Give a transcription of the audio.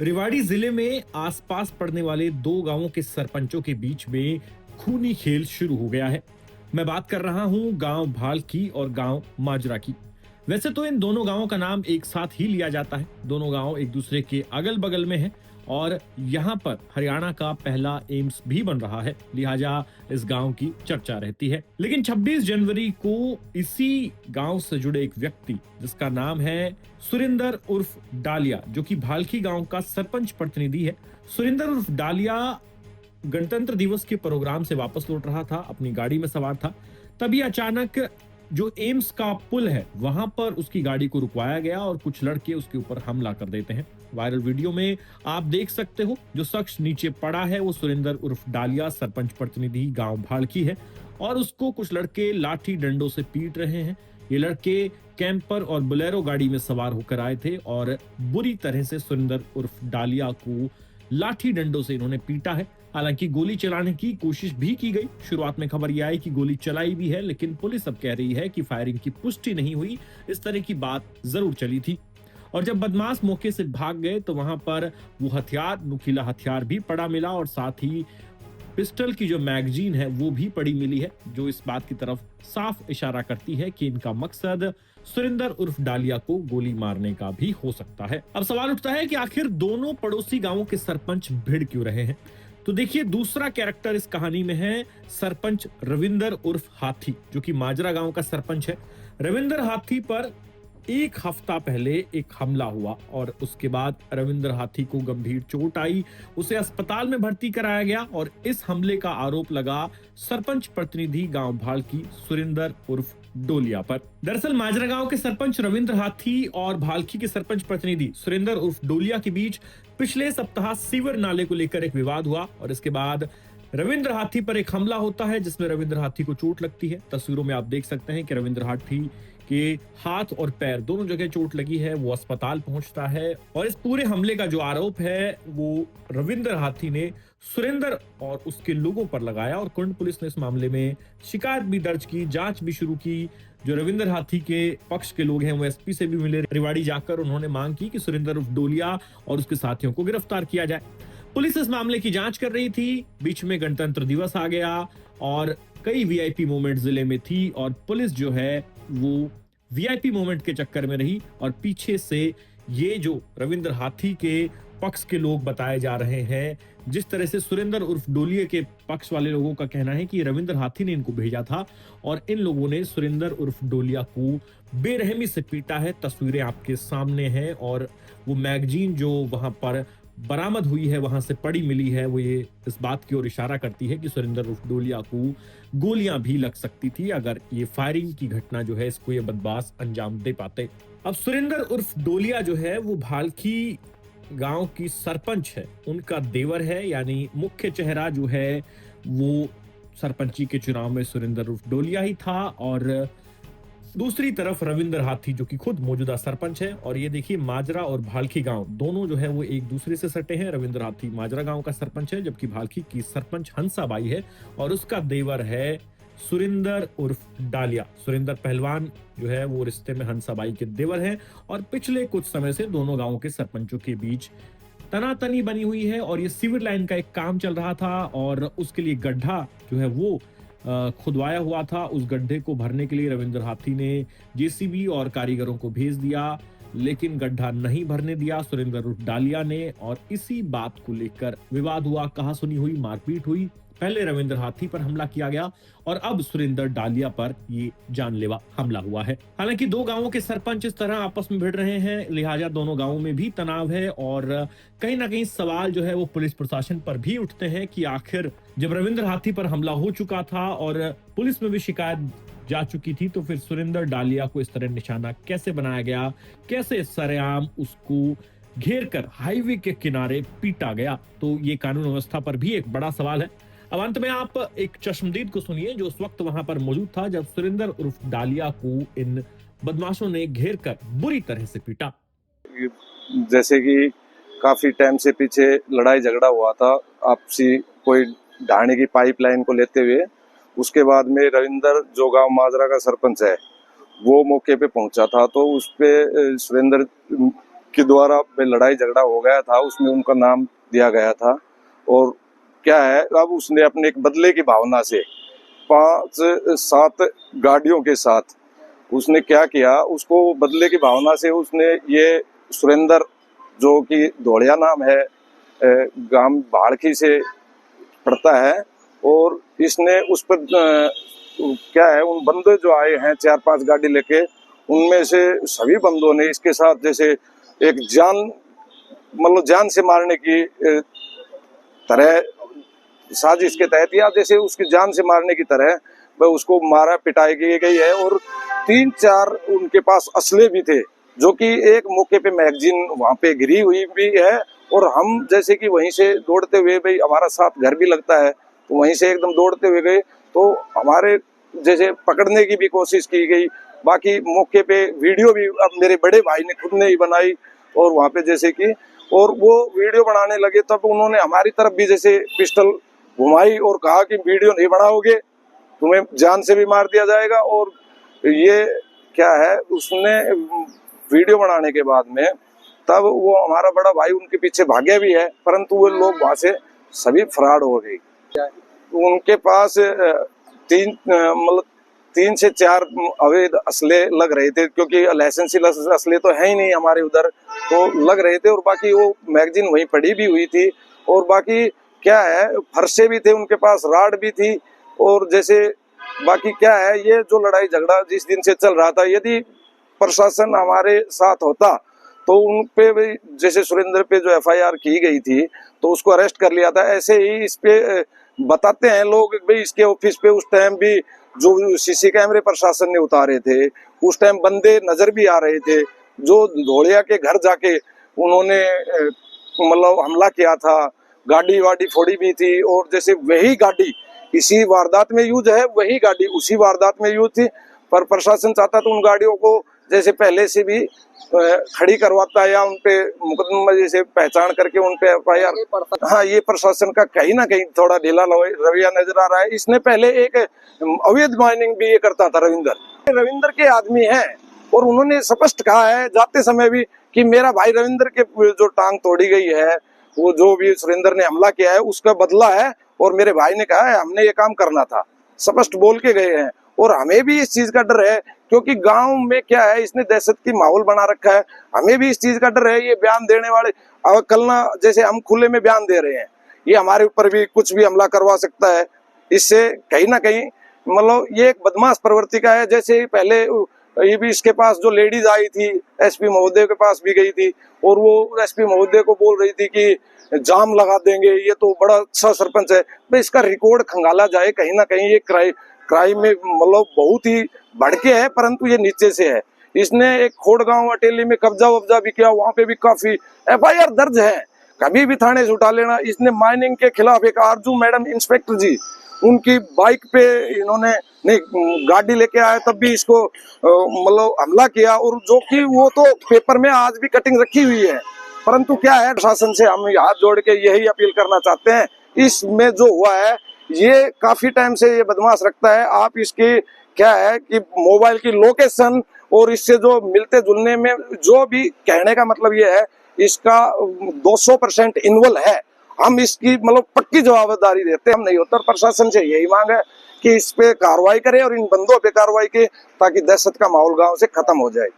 रेवाड़ी जिले में आसपास पड़ने वाले दो गांवों के सरपंचों के बीच में खूनी खेल शुरू हो गया है। मैं बात कर रहा हूं गांव भाल की और गांव माजरा की। वैसे तो इन दोनों गांवों का नाम एक साथ ही लिया जाता है। दोनों गांव एक दूसरे के अगल बगल में हैं और यहाँ पर हरियाणा का पहला एम्स भी बन रहा है, लिहाजा इस गांव की चर्चा रहती है। लेकिन 26 जनवरी को इसी गांव से जुड़े एक व्यक्ति जिसका नाम है सुरिंदर उर्फ डालिया, जो कि भालखी गांव का सरपंच प्रतिनिधि है। सुरिंदर उर्फ डालिया गणतंत्र दिवस के प्रोग्राम से वापस लौट रहा था, अपनी गाड़ी में सवार था। तभी अचानक जो एम्स का पुल है वहां पर उसकी गाड़ी को रुकवाया गया और कुछ लड़के उसके ऊपर हमला कर देते हैं। वायरल वीडियो में आप देख सकते हो जो शख्स नीचे पड़ा है वो सुरेंद्र उर्फ डालिया सरपंच प्रतिनिधि गांव भाड़की है और उसको कुछ लड़के लाठी डंडों से पीट रहे हैं। ये लड़के कैंपर और बोलेरो गाड़ी में सवार होकर आए थे और बुरी तरह से सुरेंद्र उर्फ डालिया को लाठी डंडों से इन्होंने पीटा है। हालांकि गोली चलाने की कोशिश भी की गई। शुरुआत में खबर यह आई कि गोली चलाई भी है, लेकिन पुलिस अब कह रही है कि फायरिंग की पुष्टि नहीं हुई। इस तरह की बात जरूर चली थी। और जब बदमाश मौके से भाग गए तो वहां पर वो हथियार, नुकीला हथियार भी पड़ा मिला और साथ ही पिस्टल की जो मैगजीन है वो भी पड़ी मिली है, जो इस बात की तरफ साफ इशारा करती है कि इनका मकसद सुरिंदर उर्फ डालिया को गोली मारने का भी हो सकता है। अब सवाल उठता है कि आखिर दोनों पड़ोसी गांवों के सरपंच भिड़ क्यों रहे हैं। तो देखिए, दूसरा कैरेक्टर इस कहानी में है सरपंच रविंदर उर्फ हाथी, जो कि माजरा गांव का सरपंच है। रविंदर हाथी पर एक हफ्ता पहले एक हमला हुआ और उसके बाद रविंद्र हाथी को गंभीर चोट आई। उसे अस्पताल में भर्ती कराया गया और इस हमले का आरोप लगा सरपंच प्रतिनिधि गांव भाल की सुरिंदर उर्फ डोलिया पर। दरअसल माजरा गांव के सरपंच रविंद्र हाथी और भालकी के सरपंच प्रतिनिधि सुरेंद्र उर्फ डोलिया के बीच पिछले सप्ताह सीवर नाले को लेकर एक विवाद हुआ और इसके बाद रविंद्र हाथी पर एक हमला होता है जिसमें रविंद्र हाथी को चोट लगती है। तस्वीरों में आप देख सकते हैं कि रविंद्र हाथी के हाथ और पैर दोनों जगह चोट लगी है। वो अस्पताल पहुंचता है और इस पूरे हमले का जो आरोप है वो रविंद्र हाथी ने सुरेंद्र और उसके लोगों पर लगाया और कुंड पुलिस ने इस मामले में शिकायत भी दर्ज की, जांच भी शुरू की। जो रविंद्र हाथी के पक्ष के लोग हैं वो एसपी से भी मिले। रेवाड़ी जाकर उन्होंने मांग की कि सुरेंद्र उर्फ डोलिया और उसके साथियों को गिरफ्तार किया जाए। पुलिस इस मामले की जांच कर रही थी। बीच में गणतंत्र दिवस आ गया और कई वीआईपी मोमेंट जिले में थी और पुलिस जो है वो वीआईपी मोमेंट के चक्कर में रही और पीछे से ये जो रविंद्र हाथी के पक्ष के लोग बताए जा रहे हैं, जिस तरह से सुरेंद्र उर्फ डोलिये के पक्ष वाले लोगों का कहना है कि रविंद्र हाथी ने इनको भेजा था और इन लोगों ने सुरेंद्र उर्फ डोलिया को बेरहमी से पीटा है। तस्वीरें आपके सामने हैं और वो मैगजीन जो वहां पर बरामद हुई है, वहां से पड़ी मिली है, वो ये इस बात की ओर इशारा करती है कि सुरेंद्र उर्फ डोलिया को गोलियां भी लग सकती थी अगर ये फायरिंग की घटना जो है इसको ये बदमाश अंजाम दे पाते। अब सुरेंद्र उर्फ डोलिया जो है वो भालखी गांव की सरपंच है, उनका देवर है, यानी मुख्य चेहरा जो है वो सरपंची के चुनाव में सुरेंद्र उर्फ डोलिया ही था और दूसरी तरफ रविंद्र हाथी जो कि खुद मौजूदा सरपंच है। और ये देखिए, माजरा और भालखी गांव दोनों जो है वो एक दूसरे से सटे हैं। रविंद्र हाथी माजरा गांव का सरपंच है जबकि भालखी की सरपंच हंसाबाई है और उसका देवर है सुरिंदर उर्फ डालिया। सुरिंदर पहलवान जो है वो रिश्ते में हंसाबाई के देवर हैं और पिछले कुछ समय से दोनों गांवों के सरपंचों के बीच तनातनी बनी हुई है और ये सीवर लाइन का एक काम चल रहा था और उसके लिए गड्ढा जो है वो खुदवाया हुआ था। उस गड्ढे को भरने के लिए रविंद्र हाथी ने जेसीबी और कारीगरों को भेज दिया, लेकिन गड्ढा नहीं भरने दिया सुरेंद्र उर्फ डालिया ने और इसी बात को लेकर विवाद हुआ, कहासुनी हुई, मारपीट हुई। पहले रविंद्र हाथी पर हमला किया गया और अब सुरेंद्र डालिया पर ये जानलेवा हमला हुआ है। हालांकि दो गांवों के सरपंच इस तरह आपस में भिड़ रहे हैं, लिहाजा दोनों गांवों में भी तनाव है और कहीं ना कहीं सवाल जो है वो पुलिस प्रशासन पर भी उठते हैं कि आखिर जब रविंद्र हाथी पर हमला हो चुका था और पुलिस में भी शिकायत जा चुकी थी तो फिर सुरेंद्र डालिया को इस तरह निशाना कैसे बनाया गया, कैसे सरेआम उसको घेर कर हाईवे के किनारे पीटा गया। तो ये कानून व्यवस्था पर भी एक बड़ा सवाल है। अब अंत में आप एक चश्मदीद को सुनिए जो उस वक्त वहां पर मौजूद था जब सुरेंद्र उर्फ डालिया को इन बदमाशों ने घेर कर बुरी तरह से पीटा। जैसे कि काफी टाइम से पीछे लड़ाई झगड़ा हुआ था आपसी, कोई ढाणी की पाइपलाइन को लेते हुए। उसके बाद में रविंदर जो गांव माजरा का सरपंच है वो मौके पे पहुंचा था तो उस पे सुरेंद्र के द्वारा लड़ाई झगड़ा हो गया था, उसमें उनका नाम दिया गया था। और क्या है, अब उसने अपने एक बदले की भावना से 5-7 गाड़ियों के साथ उसने क्या किया, उसको बदले की भावना से उसने ये सुरेंद्र, जो कि धोड़िया नाम है, गांव भाड़की से पड़ता है, और इसने उस पर क्या है, उन बंदे जो आए हैं 4-5 गाड़ी लेके, उनमें से सभी बंदों ने इसके साथ जैसे एक जान से मारने की तरह साजिश के तहत, या जैसे उसकी जान से मारने की तरह वह उसको मारा पिटाई की गई है। और 3-4 उनके पास असले भी थे, जो कि एक मौके पे मैगजीन वहां पे गिरी हुई भी है। और हम जैसे कि वहीं से दौड़ते हुए, भाई हमारा साथ घर भी लगता है, तो वहीं से एकदम दौड़ते हुए गए, तो हमारे जैसे पकड़ने की भी कोशिश की गई। बाकी मौके पे वीडियो भी अब मेरे बड़े भाई ने खुद ने ही बनाई, और वहां पे जैसे कि, और वो वीडियो बनाने लगे तब उन्होंने हमारी तरफ भी जैसे पिस्टल घुमाई और कहा कि वीडियो नहीं बनाओगे, तुम्हें जान से भी मार दिया जाएगा। और ये क्या है, उसने वीडियो बनाने के बाद में तब वो हमारा बड़ा भाई उनके पीछे भागे भी है, परंतु वो लोग वहां से सभी फरार हो गए। उनके पास 3 से 4 अवैध असले लग रहे थे, क्योंकि लाइसेंसी असले तो है ही नहीं हमारे उधर, तो लग रहे थे। और बाकी वो मैगजीन वहीं पड़ी भी हुई थी, और बाकी क्या है, फरसे भी थे उनके पास, राड भी थी। और जैसे बाकी क्या है, ये जो लड़ाई झगड़ा जिस दिन से चल रहा था, यदि प्रशासन हमारे साथ होता तो उन पे भी जैसे सुरेंद्र पे जो एफआईआर की गई थी तो उसको अरेस्ट कर लिया था। ऐसे ही इस पे बताते हैं लोग, भाई इसके ऑफिस पे उस टाइम भी जो सीसी कैमरे प्रशासन ने उतारे थे, उस टाइम बंदे नजर भी आ रहे थे, जो धोड़िया के घर जाके उन्होंने हमला किया था, गाड़ी वाड़ी फोड़ी भी थी। और जैसे वही गाड़ी इसी वारदात में यूज है, वही गाड़ी उसी वारदात में यूज थी, पर प्रशासन चाहता तो उन गाड़ियों को जैसे पहले से भी खड़ी करवाता है, या उनपे मुकदमा जैसे पहचान करके उनपे एफआईआर। हाँ, ये प्रशासन का कहीं ना कहीं थोड़ा ढीला रवैया नजर आ रहा है। इसने पहले एक अवैध माइनिंग भी ये करता था रविंदर के आदमी है, और उन्होंने स्पष्ट कहा है जाते समय भी कि मेरा भाई रविंदर के जो टांग तोड़ी गई है, वो जो भी सुरेंद्र ने हमला किया है उसका बदला है, और मेरे भाई ने कहा है हमने ये काम करना था, स्पष्ट बोल के गए हैं। और हमें भी इस चीज का डर है, क्योंकि गांव में क्या है, इसने दहशत की माहौल बना रखा है। हमें भी इस चीज का डर है, ये बयान देने वाले अब कल ना जैसे हम खुले में बयान दे रहे हैं, ये हमारे ऊपर भी कुछ भी हमला करवा सकता है। इससे कहीं ना कहीं ये एक बदमाश प्रवृत्ति का है। जैसे पहले ये भी इसके पास जो लेडीज आई थी, एसपी महोदय के पास भी गई थी, और वो एसपी महोदय को बोल रही थी कि जाम लगा देंगे, ये तो बड़ा अच्छा सरपंच है। भाई इसका रिकॉर्ड खंगाला जाए, कहीं ना कहीं ये क्राइम में बहुत ही भड़के है, परंतु ये नीचे से है। इसने एक खोड़गांव अटेली में कब्जा वब्जा भी किया, वहां पे भी काफी एफआईआर दर्ज है, कभी भी थाने से उठा लेना। इसने माइनिंग के खिलाफ एक आरजू मैडम इंस्पेक्टर जी, उनकी बाइक पे इन्होंने नहीं गाड़ी लेके आए, तब भी इसको हमला किया, और जो कि वो तो पेपर में आज भी कटिंग रखी हुई है। परंतु क्या है, प्रशासन से हम हाथ जोड़ के यही अपील करना चाहते हैं, इसमें जो हुआ है ये काफी टाइम से ये बदमाश रखता है। आप इसकी क्या है कि मोबाइल की लोकेशन और इससे जो मिलते जुलने में जो भी, कहने का मतलब ये है इसका 200% इन्वॉल्व है। हम इसकी पक्की जवाबदारी देते हैं, हम नहीं होता। प्रशासन से यही मांग है कि इस पे कार्रवाई करे और इन बंदों पे कार्रवाई करे, ताकि दहशत का माहौल गांव से खत्म हो जाए।